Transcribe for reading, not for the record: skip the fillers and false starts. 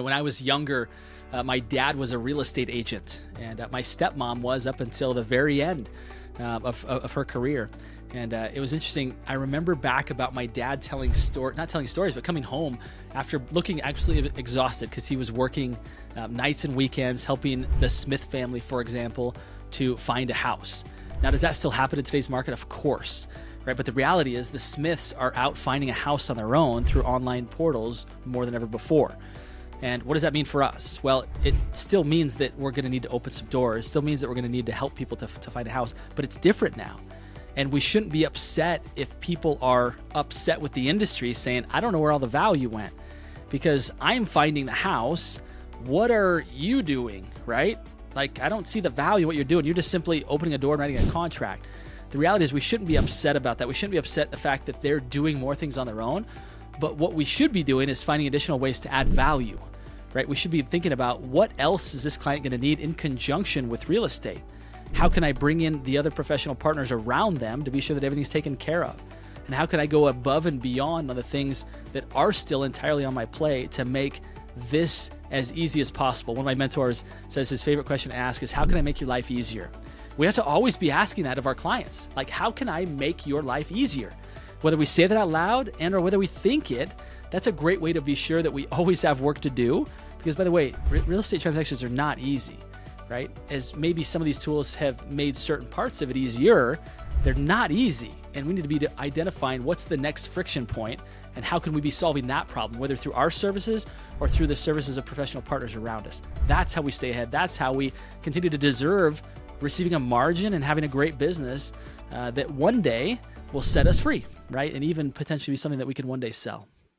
When I was younger, my dad was a real estate agent, and my stepmom was up until the very end of her career. And it was interesting. I remember back about my dad not telling stories, but coming home after looking absolutely exhausted because he was working nights and weekends, helping the Smith family, for example, to find a house. Now, does that still happen in today's market? Of course, right? But the reality is the Smiths are out finding a house on their own through online portals more than ever before. And what does that mean for us? Well, it still means that we're going to need to open some doors. Still means that we're going to need to help people to find a house, but it's different now. And we shouldn't be upset if people are upset with the industry saying, I don't know where all the value went because I'm finding the house. What are you doing, right? Like, I don't see the value in what you're doing. You're just simply opening a door and writing a contract. The reality is we shouldn't be upset about that. We shouldn't be upset at the fact that they're doing more things on their own. But what we should be doing is finding additional ways to add value, right? We should be thinking about what else is this client going to need in conjunction with real estate? How can I bring in the other professional partners around them to be sure that everything's taken care of? And how can I go above and beyond on the things that are still entirely on my plate to make this as easy as possible? One of my mentors says his favorite question to ask is, how can I make your life easier? We have to always be asking that of our clients. Like, how can I make your life easier? Whether we say that out loud and or whether we think it, that's a great way to be sure that we always have work to do. Because by the way, real estate transactions are not easy, right? As maybe some of these tools have made certain parts of it easier, they're not easy. And we need to be identifying what's the next friction point and how can we be solving that problem, whether through our services or through the services of professional partners around us. That's how we stay ahead. That's how we continue to deserve receiving a margin and having a great business that one day will set us free, right? And even potentially be something that we can one day sell.